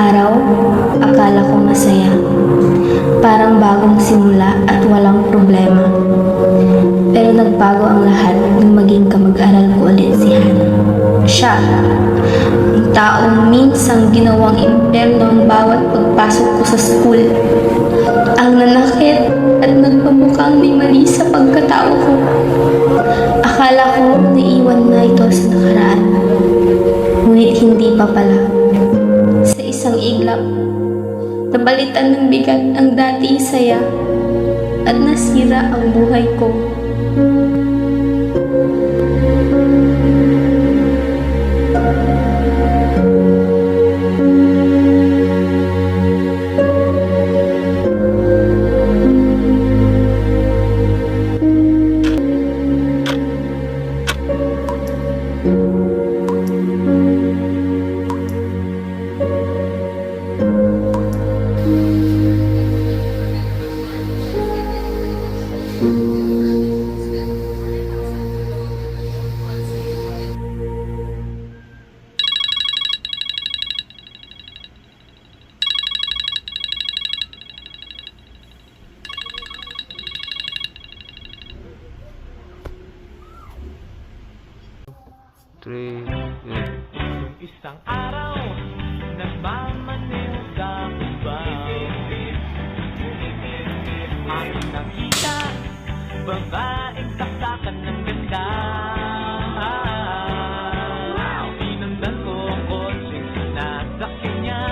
araw, akala ko masaya. Parang bagong simula at walang problema. Pero nagbago ang lahat nung maging kamag-aral ko ulit si Hannah. Siya, ang taong minsang ginawang impyerno ang bawat pagpasok ko sa school. Ang nanakit at nagpamukhang may mali sa pagkatao ko. Akala ko naiwan na ito sa nakaraan. Ngunit hindi pa pala. Sa isang iglap, nabalitan ng bigat ang dating saya at nasira ang buhay ko. Isang araw, nagmamaneho sa Cubao. Aking nakita, babaeng saksakan ng ganda. Sinundan ko ang kotseng sinasakyan niya.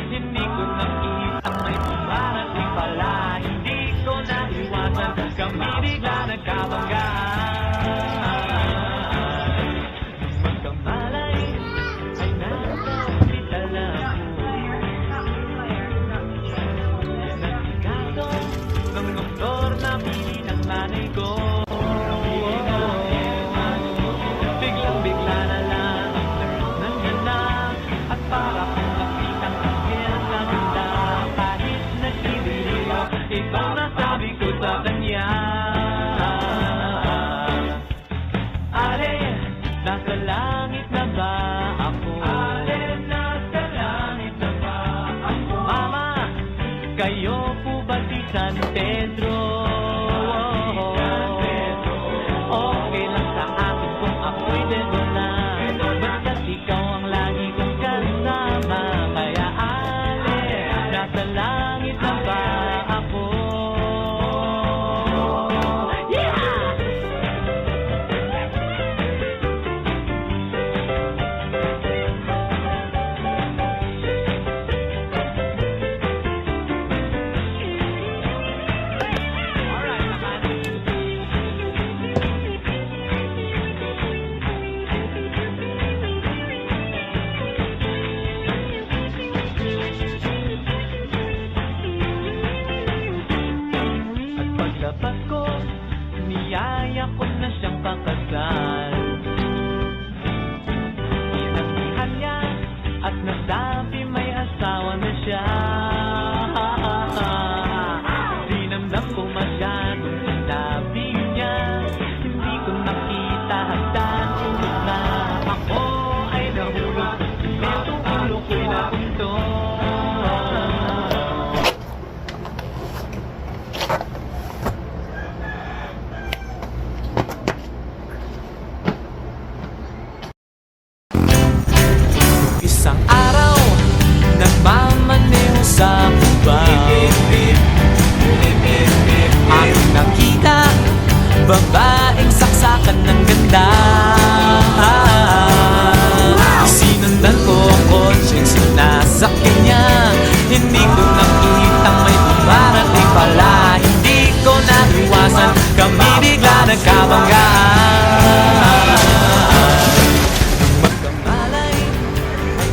Hindi ko nakita may pumarating pala. Hindi ko naiwasan, kami bigla nagkabanggaan. Nasa langit na ba ako? Nasa langit na ba ako? Mama, kayo po ba si San Pedro? Okay lang sa akin kung ako'y dedo na. Basta't ikaw ang lagi kong kasama. Kaya nasa langit na ba ako? Pasko, niyaya ko na siyang pakasal. Inabihan niya at nasabi may asawa na siya. Dinamdam ko masyadong sinabi niya. Hindi ko nakita hagdan sunod na ako ay nahulog. Netong ulo ko'y napunto. Isang araw, nagmamaneho sa Cubao. Aking nakita, babaeng saksakan ng ganda. Sinundan ko ang kotseng sinasakyan niya. Hindi ko nakita may pumarating pala. Hindi ko naiwasan, kami bigla nagkabanggaan.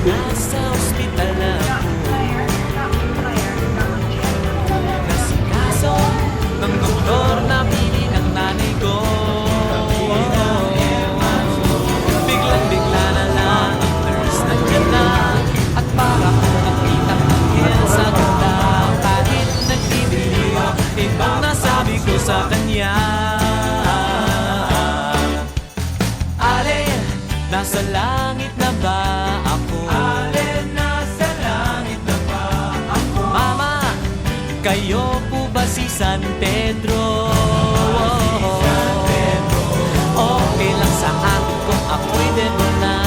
Nasa ospital na ako. Nasikaso ng doktor na pili ng nanay ko. Biglang-bigla na lang ang nurse nandiyan na. At para kong nakita ang sa ganda. Kahit nagbibiliw, ibang nasabi ko sa kanya. Nasa langit na ba ako? Nasa langit na San Pedro. Okay lang sa akin kung ako'y demo na,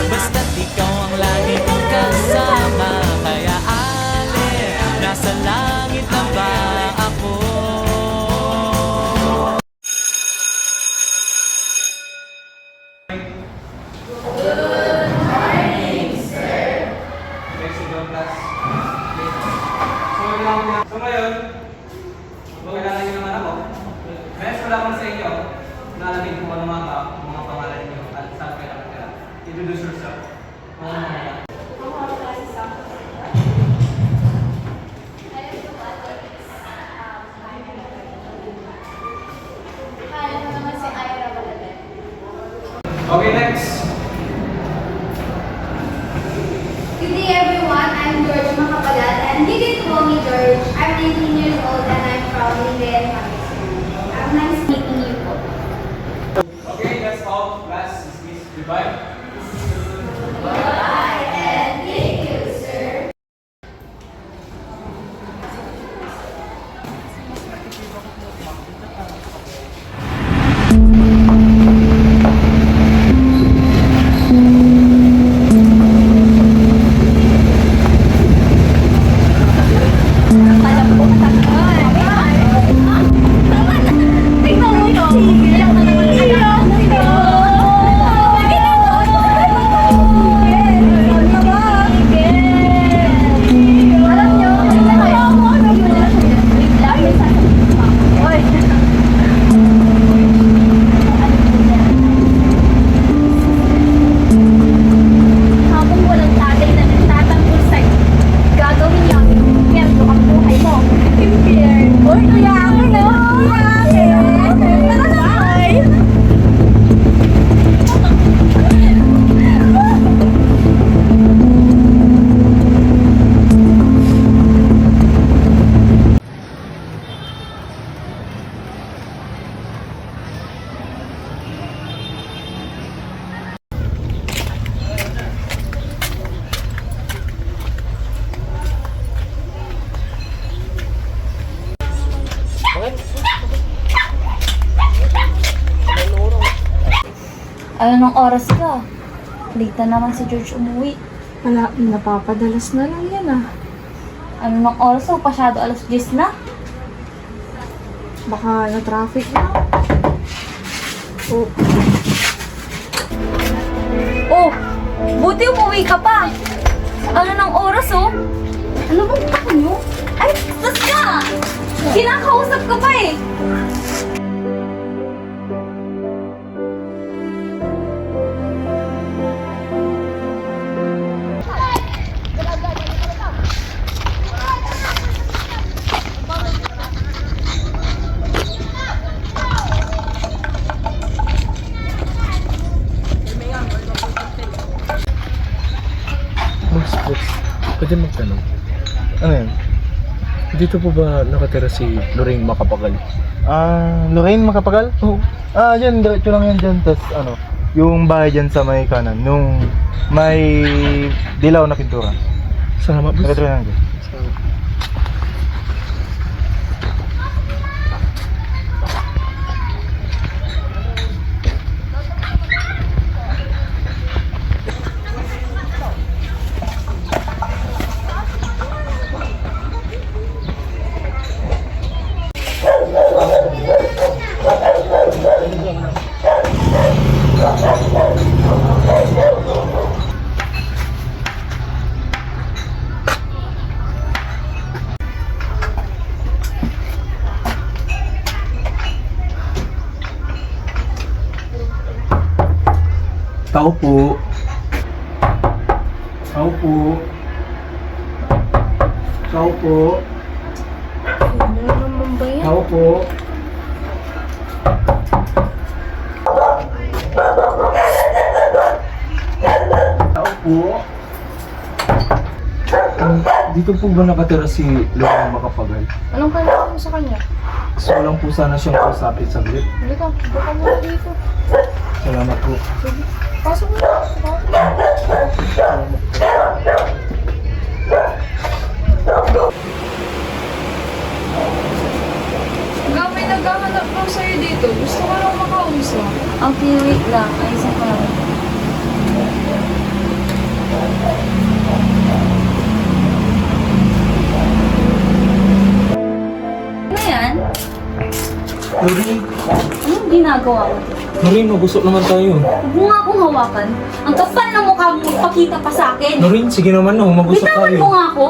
basta't ikaw ang lagi kong kasama. Kaya ale, nasa langit na ba ako? So ngayon, pagkakala nyo naman ako, may wala ko sa inyo, nalamin kung ano mga pangalan nyo at saan kayo nakatira. Introduce yourself. Okay, next. Good day everyone, I'm George Makapagal and you can call me George. I'm 19 years old and I'm from Lingayen High School. Nice meeting you po. Okay, that's all. Class is dismissed. Goodbye. Bye and thank you, sir. Habang walang tatay na nagtatanggol sa'yo, gagawin niya ang impyerno ang buhay mo. Impyerno? Uy, kaya ako na! Bye! Anong oras ka? Late na naman si George umuwi. Wala, napapadalas na lang yan ah. Anong oras ko? Pasyado 10:00 na. Baka na-traffic na. Oh, Oh! Buti umuwi ka pa! Ano ng oras oh? Ano bang tako nyo? Ay, sus ka! Kinakausap ka pa eh! Mag-sports. Pwede magtanong. Ano yan? Dito po ba nakatira si Lorraine Macapagal? Lorraine Macapagal? Oo. Yan, diretso lang yan dyan. Tapos yung bahay dyan sa may kanan, nung may dilaw na pintura. Salamat, boss. Diretso lang dyan. Salamat. Tao po. Tao po. Tao po. ano naman ba yan? Tao po. Tao po. Dito po ba nakatira si Lorraine Macapagal? Anong kailangan mo sa kanya? Gusto ko lang po sana siyang kausapin saglit. Halika, baka mo dito. Salamat po. Pasok mo. naghahanap lang sa'yo dito. Gusto ko lang makausap. Okay, wait lang. Ayusin ko lang. Ano yan? Lorraine, Anong ginagawa mo? Lorraine, magusok naman tayo. Huwag mo nga akong hawakan. Ang kapal ng mukha mo, pakita pa sa akin. Lorraine, sige naman na, magusok Bitawan tayo. mo nga ako.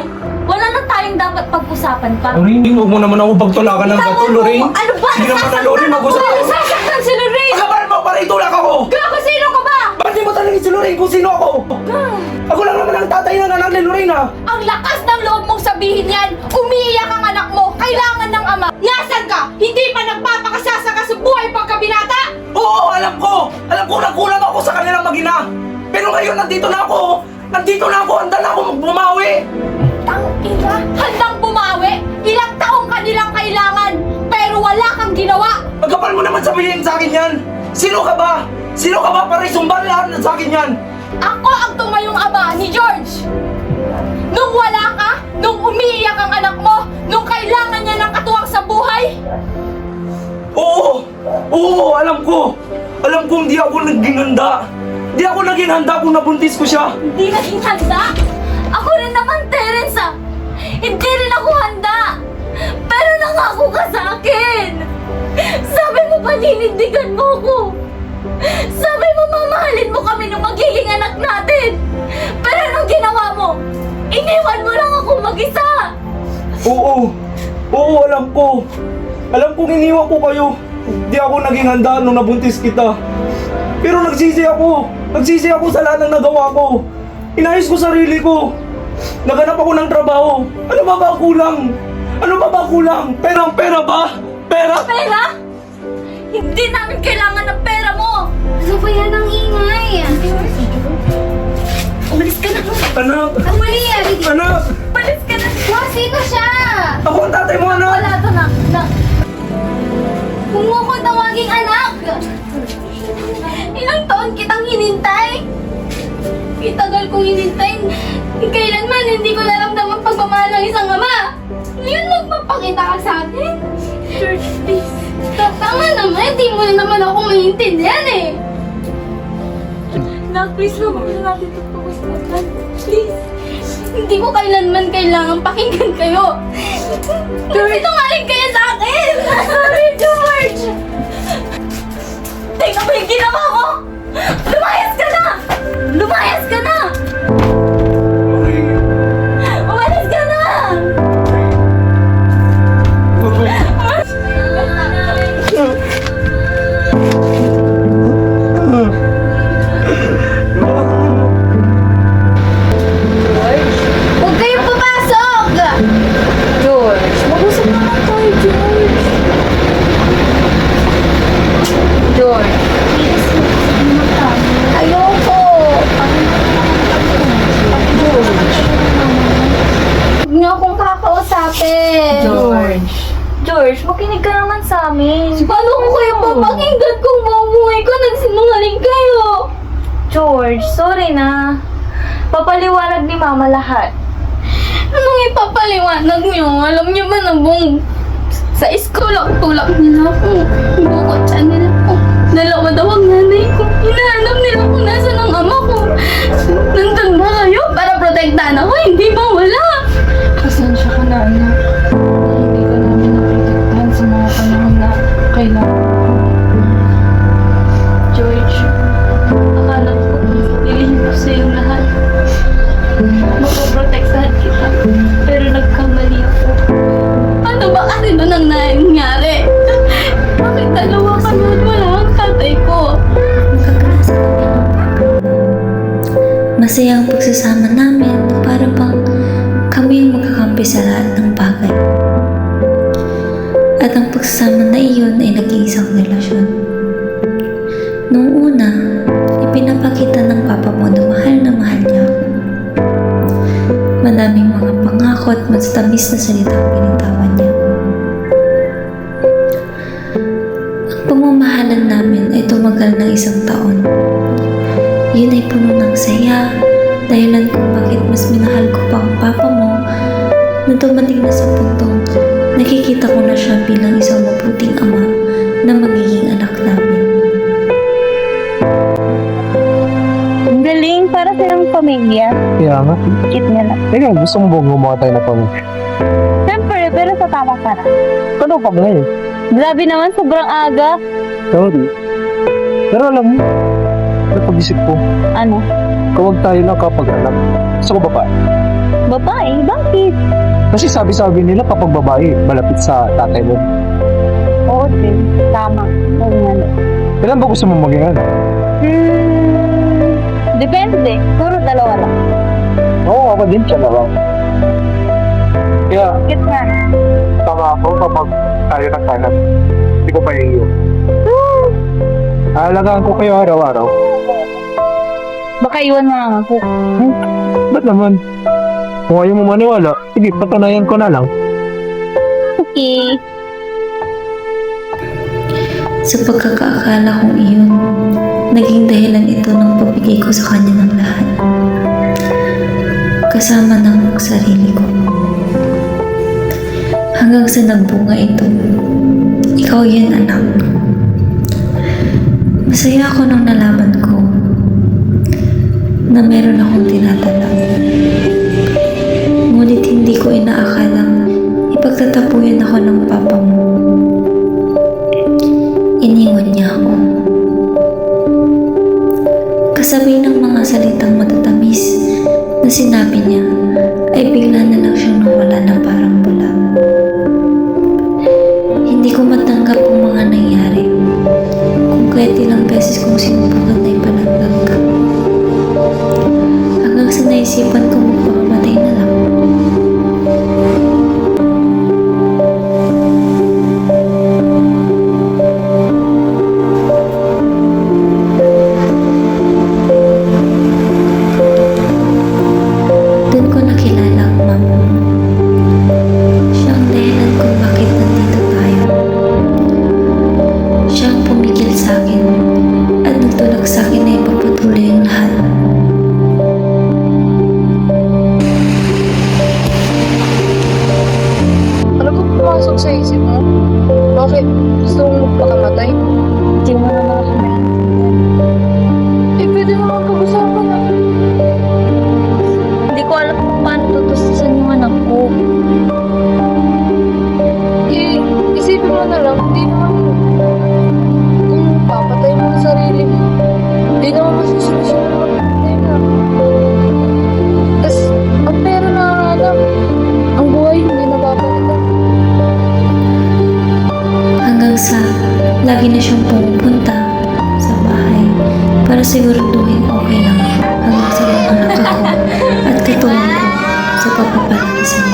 Wala na tayong dapat pag-usapan pa. Lorraine, huwag mo naman ako pagtulakan ng Bitawan gato, mo Lorraine. ako. Ano ba? Sige naman na, Lorraine, magusok tayo. Nasasaktan si Lorraine! Kapal mo, para itulak ako! Gago, sino ka ba? Bakit di mo tanongin si Lorraine kung sino ako? Ako lang naman ang tatay ng anak ni Lorraine, ha? Ang lakas ng loob mong sabihin yan! Umiiyak ang anak mo! Kailangan ng ama! Nasaan ka? Hindi pa nagpapakasasaka sa buhay pagkabinata! Oo, alam ko! Alam ko na kulang ako sa kanilang mag-ina! Pero ngayon, nandito na ako! Nandito na ako! Handa na ako magbumawi! Tangina! Handang bumawi! Ilang taong kanilang kailangan! Pero wala kang ginawa! Magkapal mo naman sabihin sa akin yan! Sino ka ba? Sino ka ba para isumban lahat sa akin yan? Ako ang tumayong ama ni George! Nung wala ka, nung umiiyak ang anak mo, nung kailangan niya ng katuwang sa buhay, Oo! Oo, alam ko! Alam kong di ako naging handa! Di ako naging handa kung nabuntis ko siya! hindi naging handa. Ako rin naman, Terence, ah. Hindi rin ako handa. Pero nangako ka sa akin. Sabi mo, paninindigan mo ko. Sabi mo, mamahalin mo kami nung magiging anak natin. Pero anong ginawa mo? Iniwan mo lang ako mag-isa. Oo! Oo, alam ko! Alam kong iniwan ko kayo! Di ako naging handa nung nabuntis kita! Pero nagsisi ako! Nagsisi ako sa lahat ng nagawa ko! Inayos ko sarili ko! Naghanap ako ng trabaho! Ano ba ba kulang? Ano ba ba kulang? Pera ba? Pera? Pera? Hindi namin kailangan ng pera mo. Ano ba yan ang ingay? Umalis ka na. Anak! Ang mali yan. Anak! Umalis ka na. Wow, sino siya? Ako ang tatay mo, anak! Wala to na. Kung mo ko tawaging anak. Ilang taon kitang hinintay. Itagal kong hinintay. Kailanman hindi ko naramdaman pagmamahal ng isang ama. Ngayon magpapakita ka sa akin. George, please. Tama naman, hindi mo na naman ako maintindihan eh. Nak, please, huwag na natin ito pag-usapan. Please. Hindi ko kailanman kailangan pakinggan kayo. Sinungaling kayo sa akin! Sorry, George! Tingnan mo yung ginawa mo! Lumayas ka na! Lumayas ka na! Umalis ka na! Huwag kayong papasok! George, mag-usap naman tayo, George. George, Ayoko! Huwag niyo akong kakausapin! George. George, makinig ka naman sa amin. Paano ko kayo papakinggan kung mamuhay ko nagsinungaling kayo? George, sorry na. Papaliwanag ni Mama lahat. Anong ipapaliwanag niyo? Alam niyo ba na buong sa school tulak nila ako. Bukod siya nila ako. Dalawa daw ang nanay ko. Hinahanap nila kung nasa ng ama ko. Nandun ba kayo para protektahan ako? Hindi ba wala? Pasensya ka na, anak. Hindi ka namin naprotektahan sa mga panahon na kailangan. George, akala ko nilihim ko sa iyo lahat. Mapoprotektahan kita. Pero nagkamali ako. Ano ba kasi doon ang nangyari? Bakit dalawa kami at wala ang tatay ko? Masaya ang pagsasama namin para bang kami ang magkakampi sa lahat ng bagay. At ang pagsasama na iyon ay naging isang relasyon. Noong una, ipinapakita ng papa mo na mahal niya ako. Madaming mga pangako at matatamis na salita ang binitawan niya. Ang pamamahalan namin ay tumagal ng 1 taon. Yun ay puno ng saya, dahilan kung bakit mas minahal ko pa ang papa mo na dumating na sa puntong nakikita ko na siya bilang isang mabuting ama na magiging anak namin. Ang galing para silang pamilya. Kaya nga. Kit nga lang. Teka, gusto mo ba gumawa tayo na pamilya? Siyempre, pero sa tamang para. Ano pa ba ngayon? Grabe naman, sobrang aga. Sorry. Pero alam mo, napag-isip ko, Ano? kawag tayo lang kapag anak. Gusto ko babae. Babae? Bakit? Kasi sabi-sabi nila kapag babae, malapit sa tatay mo. Oo, din. Tama. Oo nga. Kailan ba gusto mo maging anak? Depende. Puro dalawa lang. Oo, ako din siya lang. Kaya, Kit nga. tama ako kapag tayo nagkanak. Hindi ko pa iyo. Aalagaan ko kayo araw-araw. Baka iwan mo lang ako. Ba't naman? Kung ayaw mo maniwala, sige, patunayan ko na lang. Okay. Sa pagkakaakala kong iyon, naging dahilan ito ng pagbigay ko sa kanya ng lahat. Kasama ng sarili ko. Hanggang sa nagbunga ito, ikaw yan anak. Masaya ako nang nalaman ko na meron akong tinatanong. Ngunit hindi ko inaakalang ipagtatapuyan ako ng papa mo. Iniwan niya ako. Kasabay ng mga salitang matatamis na sinabi niya, ay bigla na lang siyang nawala na parang bula. Hindi ko matanggap ang mga nangyari. Kung kaya't ilang beses kong sinubukan na ipanagdag ka. Hanggang sa naisipan ko magpakamatay na lang. Doon ko nakilala ang mama mo. Siya ang dahilan kung bakit nandito tayo. Siya ang pumigil sa akin at nagtulak sa akin na ipagpatuloy ang lahat. Ano ba pumasok sa isip mo? Bakit? Gusto mong magpakamatay? Hindi mo naman ako maintindihan. Eh, pwede naman pag-usapan na. Hindi ko alam kung paano tutustusan yung anak ko. Eh, isipin mo na lang, hindi naman kung papatay mo ang sarili mo, hindi naman masusolusyon na magpapatay na. Tapos, ang pera na alam, ang buhay hindi nababalikan. Hanggang sa lagi na siyang pumupunta sa bahay para siguraduhin okay lang ako hanggang sa manganak ako at katulong ko sa pagpapalaki niya.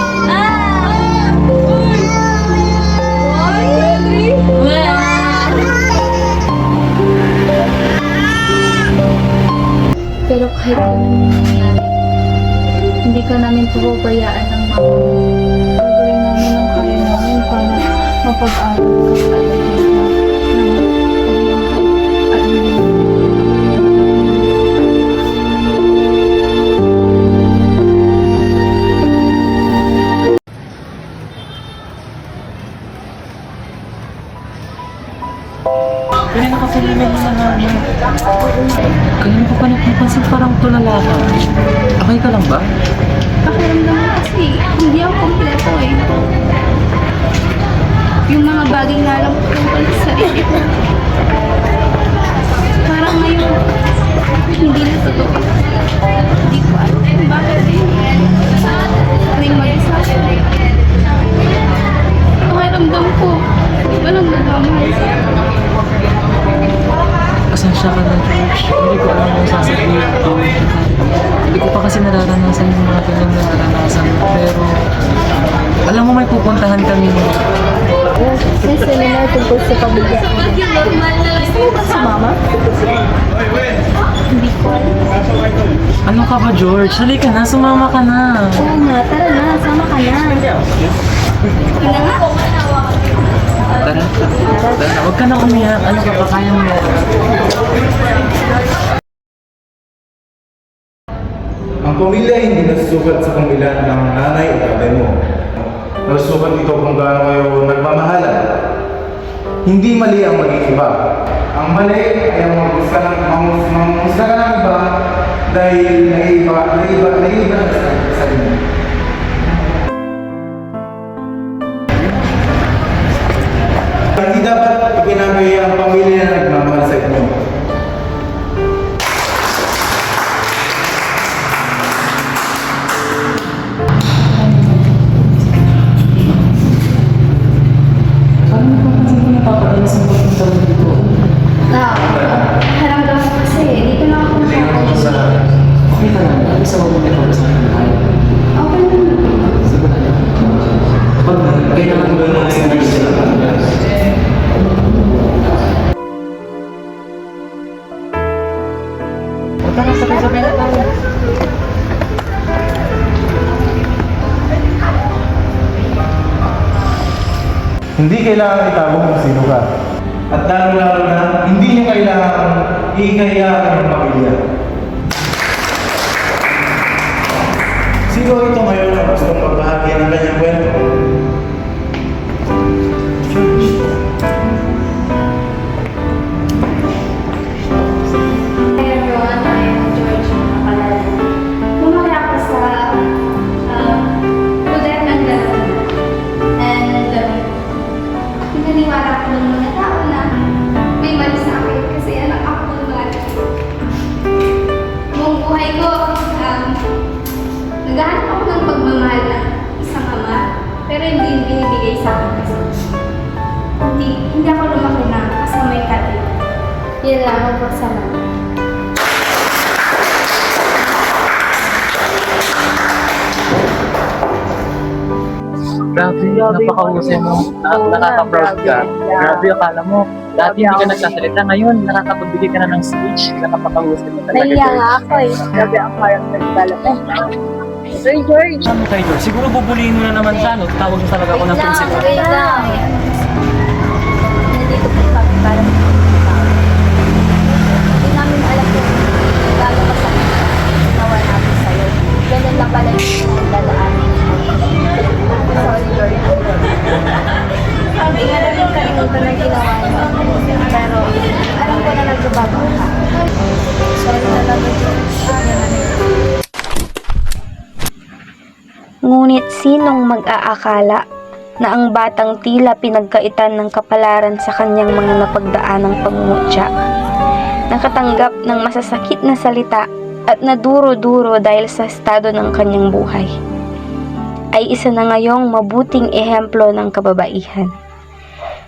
Pero kahit anong nangyayari, hindi ka namin pababayaan ng mama mo. Gagawin namin ang kaya namin para mapag-aral ka at Kanina ka pilimin mo na namin. Kanina ko pa napapansin parang tulala ka. Okay ka lang ba? Pakiramdam mo kasi hindi ako kompleto eh. Yung mga bagay na alam ko tungkol sa sarili ko. Parang ngayon, hindi na totoo. Hindi ko alam kung bakit ring mag-isa. Pakiramdam ko, walang nagmamahal sa'yo. Pasensya ka na, George. Hindi ko alam kung sasabihin ko. Hindi ko pa kasi nararanasan yung mga ganyan na naranasan. Pero, alam mo may pupuntahan kami. May seminar tungkol sa pamilya. Gusto mo ba sumama? Hindi ko alam. Ano ka ba, George? Halika na, sumama ka na. Oo nga, tara na, sama ka na. Sige na nga. Tara, tara. Huwag ka na umiyak. Ano ka ba? Kaya mo yan. Ang pamilya ay hindi nasusukat sa pangilan ng nanay o tatay mo. Nasusukat ito kung gaano kayo nagmamahalan. Hindi mali ang maging iba. Ang mali ay ang mangusga ka ng iba dahil naiiba na sa inyo. Hindi dapat ipinamay ang pamilya na nagmamahal sa inyo. Haramdam ko kasi, dito na ako nakakasya. Okay Hindi kailangan itago kung sino ka. At lalo-lalo na, hindi niyo kailangan ikahiyakan ng pamilya. Sino ito ngayon na gustong magbahagi ng kanyang kwento? Hi everyone, I'm George Napalalan. Bumalik ako sa Kudet ng Dalaman. And pinaniwala ko ng mga tao na may mali sa akin kasi anak ako ng mga buong buhay ko, naghahanap ako ng pagmamahal ng isang ama, pero hindi binibigay sa akin kasi hindi ako lumaki na kasama yung kapit. Yun lang ang pagsalamat. Grabe, napakahusay mo. Nakaka-proud ka. Grabe, akala mo, dati hindi ka nagsasalita. Ngayon, nakakapagbigay ka na ng speech. Nakapakahusay mo talaga. Nahiya nga ako eh. Grabe ang character development. Sir George. Ano kayo, George? Siguro bubulihin mo na naman siya, no? Tawag mo talaga ako ng principal. Wait lang. Nandito po kami para hindi namin alam kung gano'n masakit na ginawa namin sa'yo. Ganun lang pala yung dadaanin. Sorry, George. Hindi nga namin kalimutan na ginawa mo. Pero alam ko na nagbabago ka. Sorry talaga, George. Ngunit sinong mag-aakala na ang batang tila pinagkaitan ng kapalaran sa kanyang mga napagdaanang pangungutya, nakatanggap ng masasakit na salita at naduro-duro dahil sa estado ng kanyang buhay, ay isa na ngayong mabuting ehemplo ng kababaihan.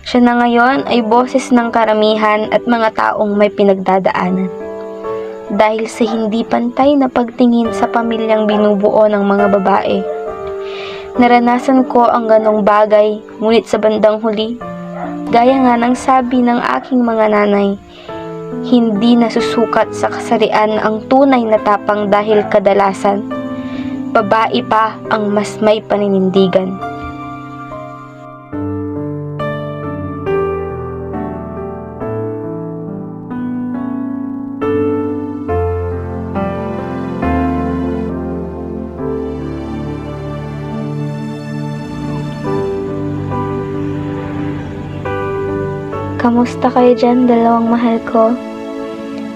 Siya na ngayon ay boses ng karamihan at mga taong may pinagdadaanan. Dahil sa hindi pantay na pagtingin sa pamilyang binubuo ng mga babae, naranasan ko ang ganong bagay, ngunit sa bandang huli, gaya nga ng sabi ng aking mga nanay, hindi nasusukat sa kasarian ang tunay na tapang dahil kadalasan, babae pa ang mas may paninindigan. Kamusta kayo dyan, dalawang mahal ko?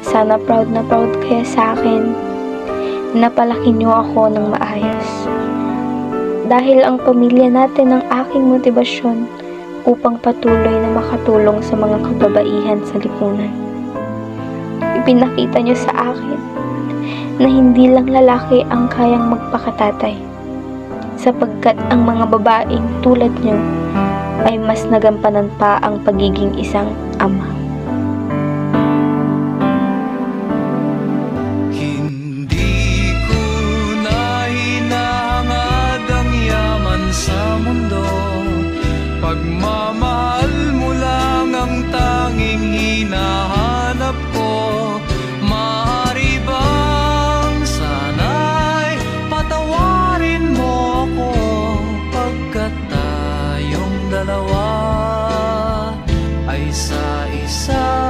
Sana proud na proud kayo sa akin. Napalaki niyo ako ng maayos. Dahil ang pamilya natin ang aking motibasyon upang patuloy na makatulong sa mga kababaihan sa lipunan. Ipinakita niyo sa akin na hindi lang lalaki ang kayang magpakatatay, sapagkat ang mga babaeng tulad niyo ay mas nagampanan pa ang pagiging isang ama. Hindi ko na hinahangad ang yaman sa mundo. Pagmamahal mo lang ang tanging hinahanap ko. Maaari bang sana'y patawarin mo ako pagkat tayong dalawa ay sa isa